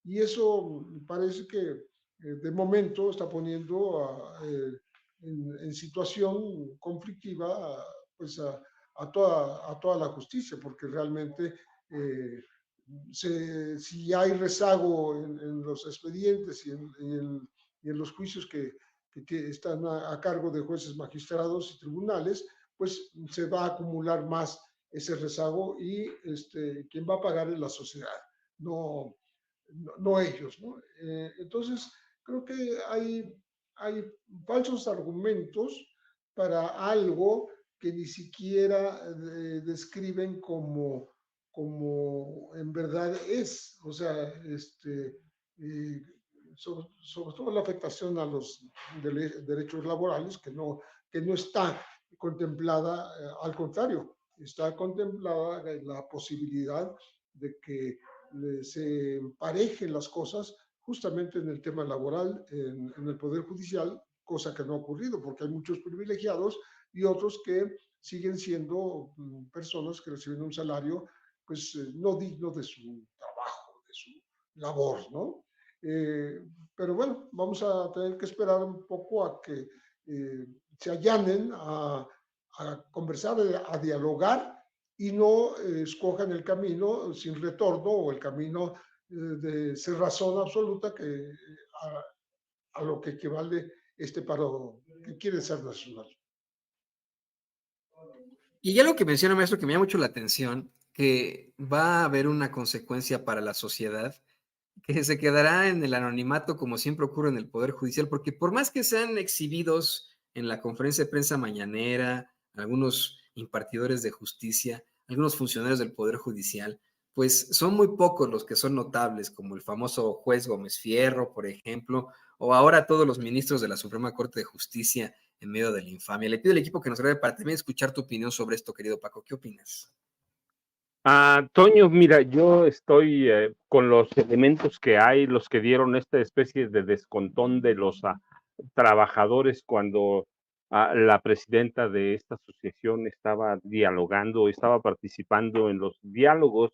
Y eso parece que de momento está poniendo en situación conflictiva pues a toda la justicia, porque realmente si hay rezago en los expedientes y en los juicios que están a cargo de jueces, magistrados y tribunales, pues se va a acumular más ese rezago y quien va a pagar es la sociedad, no, no ellos, ¿no? Entonces, creo que hay falsos argumentos para algo que ni siquiera describen como en verdad es. O sea, eh, sobre todo la afectación a los derechos laborales, que no está contemplada, al contrario, está contemplada la posibilidad de que se emparejen las cosas justamente en el tema laboral, en el Poder Judicial, cosa que no ha ocurrido, porque hay muchos privilegiados y otros que siguen siendo personas que reciben un salario pues no digno de su trabajo, de su labor, ¿no? Pero bueno, vamos a tener que esperar un poco a que se allanen a conversar, a dialogar y no escojan el camino sin retorno o el camino de cerrazón absoluta a lo que equivale este paro que quiere ser nacional. Y ya lo que menciona, maestro, que me llama mucho la atención, que va a haber una consecuencia para la sociedad que se quedará en el anonimato como siempre ocurre en el Poder Judicial, porque por más que sean exhibidos en la conferencia de prensa mañanera, algunos impartidores de justicia, algunos funcionarios del Poder Judicial, pues son muy pocos los que son notables, como el famoso juez Gómez Fierro, por ejemplo, o ahora todos los ministros de la Suprema Corte de Justicia en medio de la infamia. Le pido al equipo que nos grabe para también escuchar tu opinión sobre esto, querido Paco. ¿Qué opinas? Toño, mira, yo estoy con los elementos que hay, los que dieron esta especie de descontón de los trabajadores cuando la presidenta de esta asociación estaba dialogando, estaba participando en los diálogos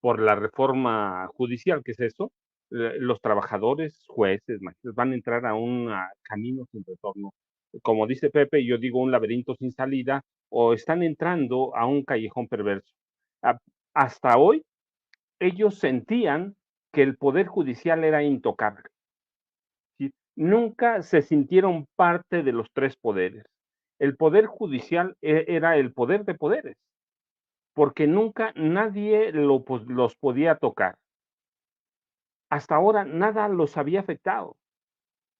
por la reforma judicial. ¿Qué es eso? Los trabajadores, jueces, magistrados, van a entrar a un camino sin retorno. Como dice Pepe, yo digo un laberinto sin salida, o están entrando a un callejón perverso. Hasta hoy, ellos sentían que el Poder Judicial era intocable. ¿Sí? Nunca se sintieron parte de los tres poderes. El Poder Judicial era el poder de poderes, porque nunca nadie los podía tocar. Hasta ahora nada los había afectado.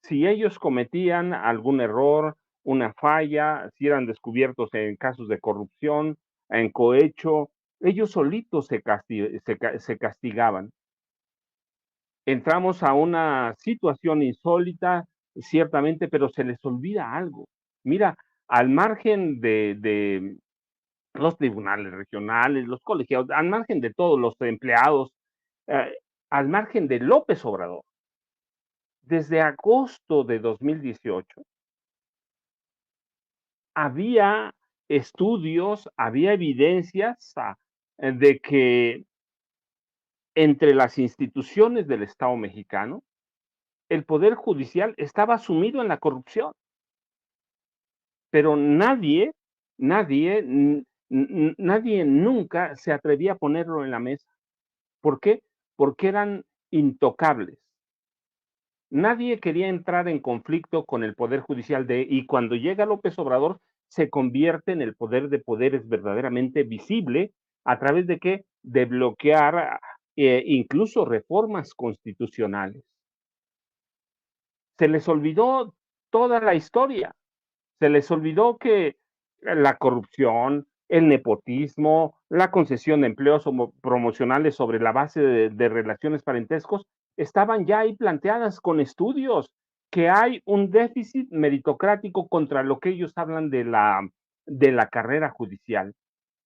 Si ellos cometían algún error, una falla, si eran descubiertos en casos de corrupción, en cohecho, ellos solitos se castigaban. Entramos a una situación insólita, ciertamente, pero se les olvida algo. Mira, al margen de los tribunales regionales, los colegiados, al margen de todos los empleados, al margen de López Obrador, desde agosto de 2018, había estudios, había evidencias de que entre las instituciones del Estado mexicano, el Poder Judicial estaba sumido en la corrupción. Pero nadie nunca se atrevía a ponerlo en la mesa. ¿Por qué? Porque eran intocables. Nadie quería entrar en conflicto con el Poder Judicial y cuando llega López Obrador, se convierte en el poder de poderes verdaderamente visible, ¿a través de qué? De bloquear incluso reformas constitucionales. Se les olvidó toda la historia. Se les olvidó que la corrupción, el nepotismo, la concesión de empleos promocionales sobre la base de relaciones parentescos estaban ya ahí planteadas con estudios, que hay un déficit meritocrático contra lo que ellos hablan de la carrera judicial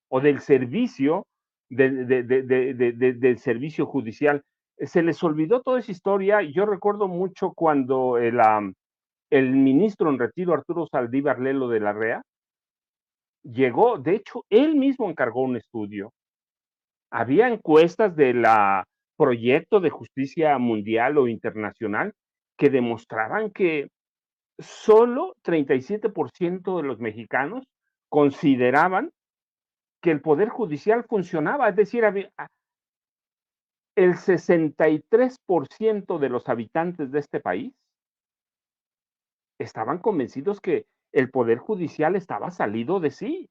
o del servicio, del servicio judicial. Se les olvidó toda esa historia. Yo recuerdo mucho cuando el ministro en retiro, Arturo Saldívar Lelo de la Rea, llegó, de hecho, él mismo encargó un estudio. Había encuestas del proyecto de justicia mundial o internacional que demostraban que solo 37% de los mexicanos consideraban que el Poder Judicial funcionaba, es decir, el 63% de los habitantes de este país estaban convencidos que el Poder Judicial estaba salido de sí,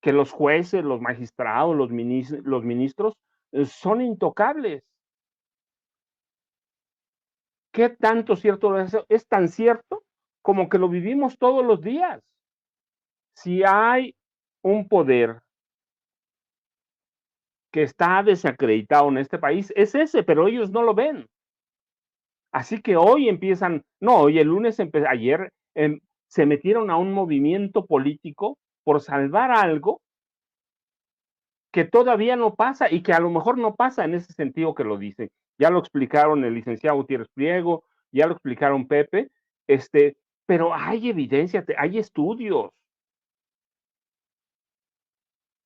que los jueces, los magistrados, los ministros son intocables. ¿Qué tanto cierto es eso? Es tan cierto como que lo vivimos todos los días. Si hay un poder que está desacreditado en este país, es ese, pero ellos no lo ven. Así que hoy empiezan, no, hoy el lunes, ayer, se metieron a un movimiento político por salvar algo que todavía no pasa y que a lo mejor no pasa en ese sentido que lo dicen. Ya lo explicaron el licenciado Gutiérrez Priego, ya lo explicaron Pepe, pero hay evidencia, hay estudios.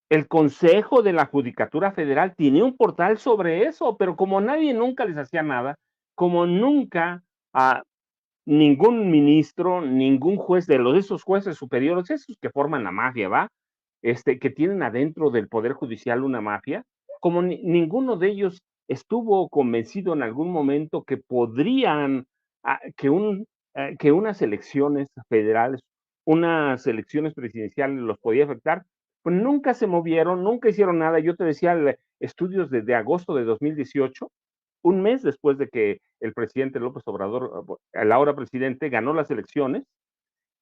El Consejo de la Judicatura Federal tiene un portal sobre eso, pero como nadie nunca les hacía nada, como nunca ningún ministro, ningún juez de esos jueces superiores, esos que forman la mafia, ¿va? Que tienen adentro del Poder Judicial una mafia, como ninguno de ellos estuvo convencido en algún momento que podrían, que unas elecciones federales, unas elecciones presidenciales los podía afectar, pues nunca se movieron, nunca hicieron nada. Yo te decía, estudios desde agosto de 2018, un mes después de que el presidente López Obrador, el ahora presidente, ganó las elecciones,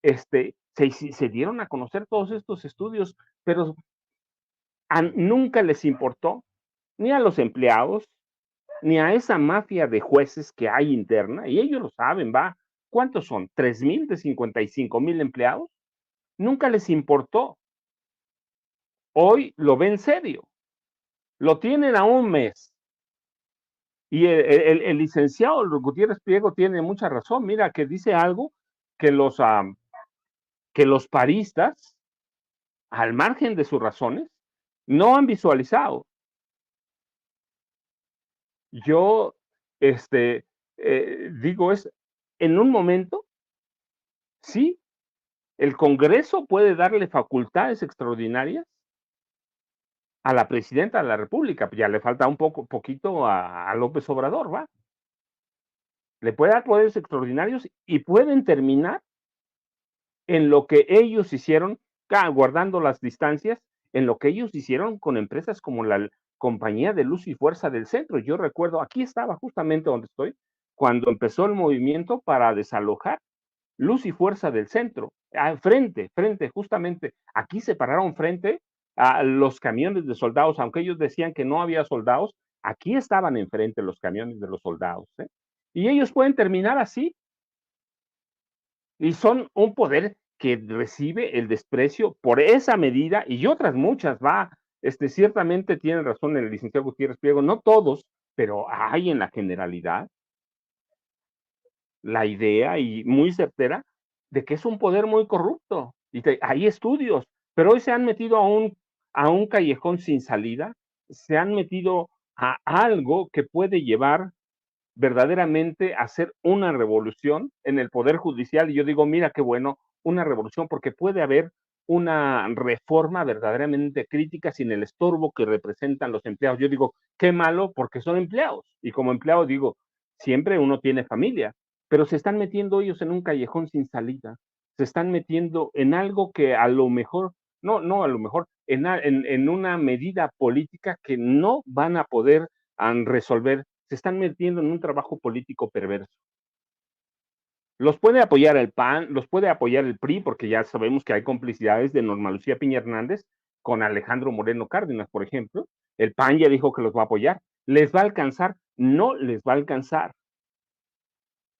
se dieron a conocer todos estos estudios, pero nunca les importó, ni a los empleados, ni a esa mafia de jueces que hay interna, y ellos lo saben, ¿va? ¿Cuántos son? ¿3,000 de 55,000 empleados? Nunca les importó. Hoy lo ven serio. Lo tienen a un mes. Y el licenciado Gutiérrez Priego tiene mucha razón. Mira, que dice algo que los paristas, al margen de sus razones, no han visualizado. Yo digo, en un momento, sí, el Congreso puede darle facultades extraordinarias a la presidenta de la República. Ya le falta un poquito a López Obrador, ¿va? Le puede dar poderes extraordinarios y pueden terminar en lo que ellos hicieron, guardando las distancias, en lo que ellos hicieron con empresas como la Compañía de Luz y Fuerza del Centro. Yo recuerdo, aquí estaba justamente donde estoy, cuando empezó el movimiento para desalojar Luz y Fuerza del Centro, frente, justamente, aquí se pararon frente a los camiones de soldados, aunque ellos decían que no había soldados, aquí estaban enfrente los camiones de los soldados, ¿eh? Y ellos pueden terminar así, y son un poder que recibe el desprecio por esa medida y otras muchas, va. Ciertamente tiene razón el licenciado Gutiérrez Priego, no todos, pero hay en la generalidad la idea, y muy certera, de que es un poder muy corrupto. Y hay estudios, pero hoy se han metido a un callejón sin salida, se han metido a algo que puede llevar verdaderamente hacer una revolución en el Poder Judicial. Y yo digo, mira qué bueno, una revolución, porque puede haber una reforma verdaderamente crítica sin el estorbo que representan los empleados. Yo digo, qué malo, porque son empleados. Y como empleado digo, siempre uno tiene familia, pero se están metiendo ellos en un callejón sin salida. Se están metiendo en algo que a lo mejor, no a lo mejor, en una medida política que no van a poder resolver. Se están metiendo en un trabajo político perverso. Los puede apoyar el PAN, los puede apoyar el PRI, porque ya sabemos que hay complicidades de Norma Lucía Piña Hernández con Alejandro Moreno Cárdenas, por ejemplo. El PAN ya dijo que los va a apoyar. ¿Les va a alcanzar? No les va a alcanzar.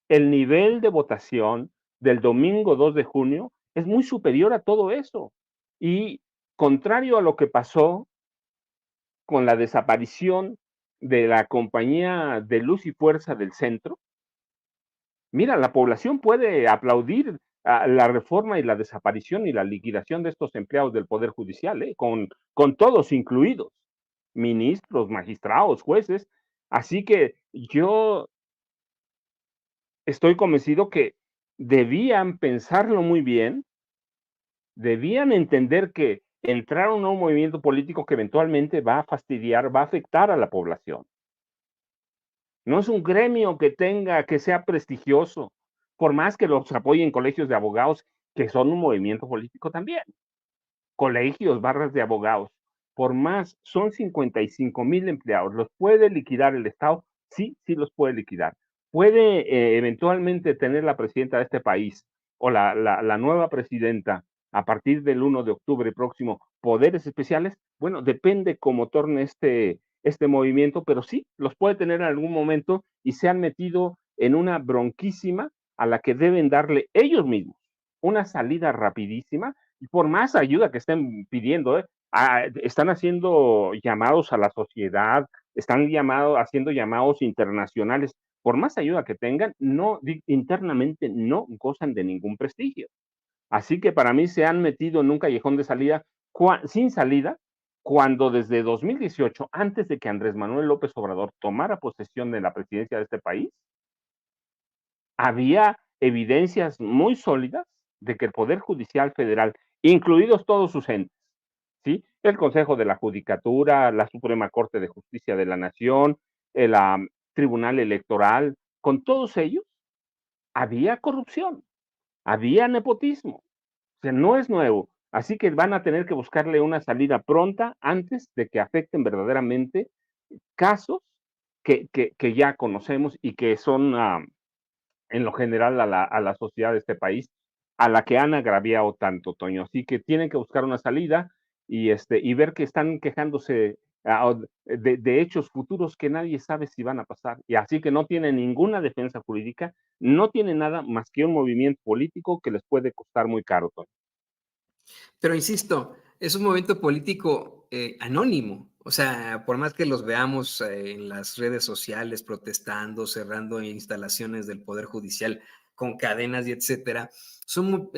El nivel de votación del domingo 2 de junio es muy superior a todo eso. Y contrario a lo que pasó con la desaparición de la Compañía de Luz y Fuerza del Centro, mira, la población puede aplaudir la reforma y la desaparición y la liquidación de estos empleados del Poder Judicial, con todos incluidos, ministros, magistrados, jueces. Así que yo estoy convencido que debían pensarlo muy bien debían entender que entraron a un movimiento político que eventualmente va a fastidiar, va a afectar a la población. No es un gremio que sea prestigioso, por más que los apoyen colegios de abogados, que son un movimiento político también. Colegios, barras de abogados, por más, son 55,000 empleados. ¿Los puede liquidar el Estado? Sí, sí los puede liquidar. ¿Puede eventualmente tener la presidenta de este país o la nueva presidenta a partir del 1 de octubre próximo poderes especiales? Bueno, depende cómo torne este movimiento, pero sí, los puede tener en algún momento y se han metido en una bronquísima a la que deben darle ellos mismos una salida rapidísima y por más ayuda que estén pidiendo, están haciendo llamados a la sociedad, están haciendo llamados internacionales, por más ayuda que tengan, no, internamente no gozan de ningún prestigio. Así que para mí se han metido en un callejón de salida sin salida, cuando desde 2018, antes de que Andrés Manuel López Obrador tomara posesión de la presidencia de este país, había evidencias muy sólidas de que el Poder Judicial Federal, incluidos todos sus entes, ¿sí? El Consejo de la Judicatura, la Suprema Corte de Justicia de la Nación, el Tribunal Electoral, con todos ellos había corrupción, había nepotismo. O sea, no es nuevo. Así que van a tener que buscarle una salida pronta antes de que afecten verdaderamente casos que ya conocemos y que son en lo general a la sociedad de este país, a la que han agraviado tanto, Toño. Así que tienen que buscar una salida y ver que están quejándose de hechos futuros que nadie sabe si van a pasar. Y así que no tienen ninguna defensa jurídica, no tienen nada más que un movimiento político que les puede costar muy caro, Toño. Pero insisto, es un movimiento político anónimo. O sea, por más que los veamos en las redes sociales protestando, cerrando instalaciones del Poder Judicial con cadenas y etcétera, son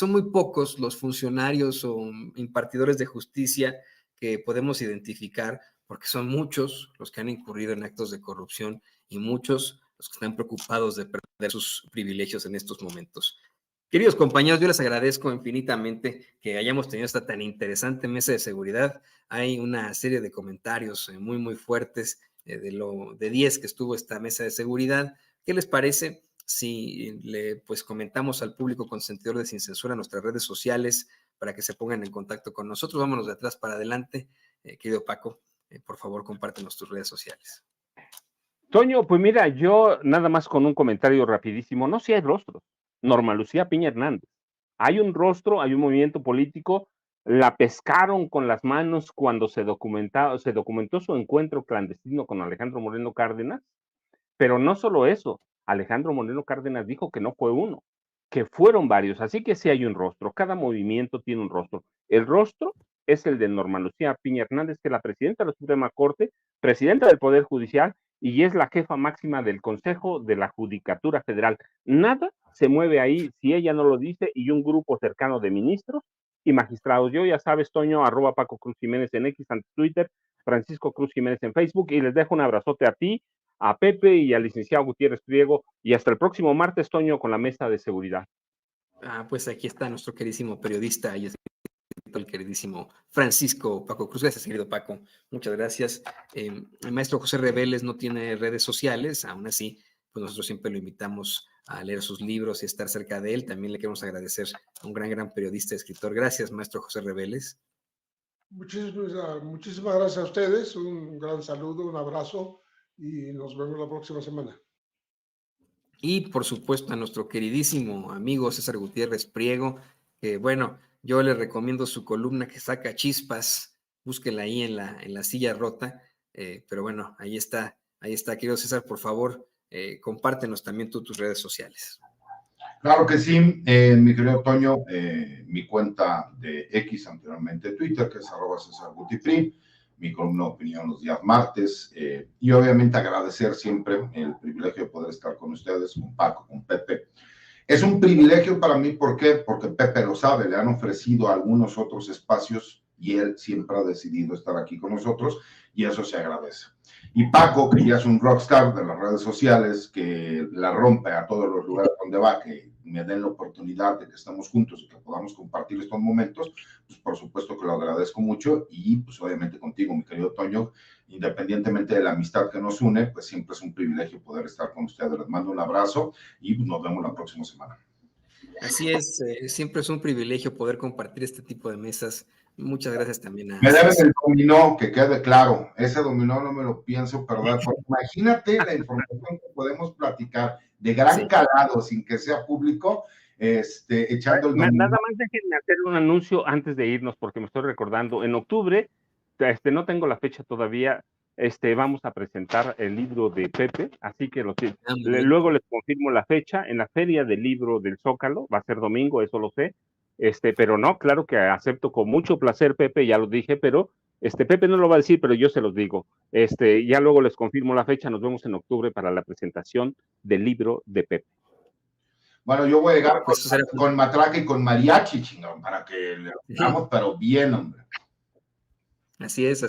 muy pocos los funcionarios o impartidores de justicia que podemos identificar, porque son muchos los que han incurrido en actos de corrupción y muchos los que están preocupados de perder sus privilegios en estos momentos. Queridos compañeros, yo les agradezco infinitamente que hayamos tenido esta tan interesante mesa de seguridad. Hay una serie de comentarios muy, muy fuertes de 10 que estuvo esta mesa de seguridad. ¿Qué les parece si le comentamos al público consentidor de Sin Censura en nuestras redes sociales para que se pongan en contacto con nosotros? Vámonos de atrás para adelante. Querido Paco, por favor, compártenos tus redes sociales. Toño, pues mira, yo nada más con un comentario rapidísimo. No, si hay rostros. Norma Lucía Piña Hernández. Hay un rostro, hay un movimiento político, la pescaron con las manos cuando se documentó su encuentro clandestino con Alejandro Moreno Cárdenas, pero no solo eso, Alejandro Moreno Cárdenas dijo que no fue uno, que fueron varios, así que sí hay un rostro, cada movimiento tiene un rostro. El rostro es el de Norma Lucía Piña Hernández, que es la presidenta de la Suprema Corte, presidenta del Poder Judicial, y es la jefa máxima del Consejo de la Judicatura Federal. Nada se mueve ahí si ella no lo dice y un grupo cercano de ministros y magistrados. Yo ya sabes, Toño, @ Paco Cruz Jiménez en X, en Twitter, Francisco Cruz Jiménez en Facebook, y les dejo un abrazote a ti, a Pepe y al licenciado Gutiérrez Priego, y hasta el próximo martes, Toño, con la mesa de seguridad. Pues aquí está nuestro queridísimo periodista y el queridísimo Francisco Paco Cruz. Gracias, querido Paco. Muchas gracias. El maestro José Reveles no tiene redes sociales, aún así, pues nosotros siempre lo invitamos a leer sus libros y estar cerca de él. También le queremos agradecer a un gran periodista y escritor. Gracias, maestro José Reveles. Muchísimas gracias a ustedes. Un gran saludo, un abrazo y nos vemos la próxima semana. Y por supuesto a nuestro queridísimo amigo César Gutiérrez Priego, que bueno, yo le recomiendo su columna que saca chispas, búsquela ahí en la silla rota, pero bueno, ahí está, querido César, por favor, compártenos también tus redes sociales. Claro que sí, mi querido Toño, mi cuenta de X, anteriormente Twitter, que es @CésarGutiPri, mi columna de opinión los días martes, y obviamente agradecer siempre el privilegio de poder estar con ustedes, con Paco, con Pepe. Es un privilegio para mí, ¿por qué? Porque Pepe lo sabe, le han ofrecido algunos otros espacios y él siempre ha decidido estar aquí con nosotros y eso se agradece. Y Paco, que ya es un rockstar de las redes sociales, que la rompe a todos los lugares donde va, que me den la oportunidad de que estemos juntos y que podamos compartir estos momentos, pues por supuesto que lo agradezco mucho y pues obviamente contigo, mi querido Toño, independientemente de la amistad que nos une, pues siempre es un privilegio poder estar con ustedes. Les mando un abrazo y pues, nos vemos la próxima semana. Así es, siempre es un privilegio poder compartir este tipo de mesas. Muchas gracias también a Me deben César. el dominó, que quede claro. Ese dominó no me lo pienso perder. Porque imagínate la información que podemos platicar de gran Sí. calado sin que sea público, echando el dominó. Nada más déjenme hacer un anuncio antes de irnos, porque me estoy recordando. En octubre, no tengo la fecha todavía, vamos a presentar el libro de Pepe, así que luego les confirmo la fecha en la Feria del Libro del Zócalo. Va a ser domingo, eso lo sé. Pero no, claro que acepto con mucho placer, Pepe, ya lo dije, pero Pepe no lo va a decir, pero yo se los digo. Ya luego les confirmo la fecha. Nos vemos en octubre para la presentación del libro de Pepe. Bueno, yo voy a llegar Pues con matraca y con mariachi, chingón, para que le hagamos, pero bien, hombre. Así es,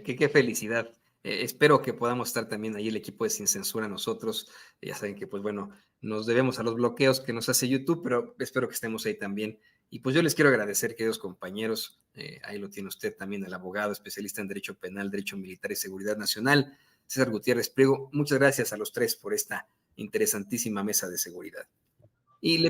qué felicidad. Espero que podamos estar también ahí el equipo de Sin Censura nosotros. Ya saben que, pues bueno, nos debemos a los bloqueos que nos hace YouTube, pero espero que estemos ahí también. Y pues yo les quiero agradecer, queridos compañeros, ahí lo tiene usted también, el abogado especialista en Derecho Penal, Derecho Militar y Seguridad Nacional, César Gutiérrez Priego. Muchas gracias a los tres por esta interesantísima mesa de seguridad. Y le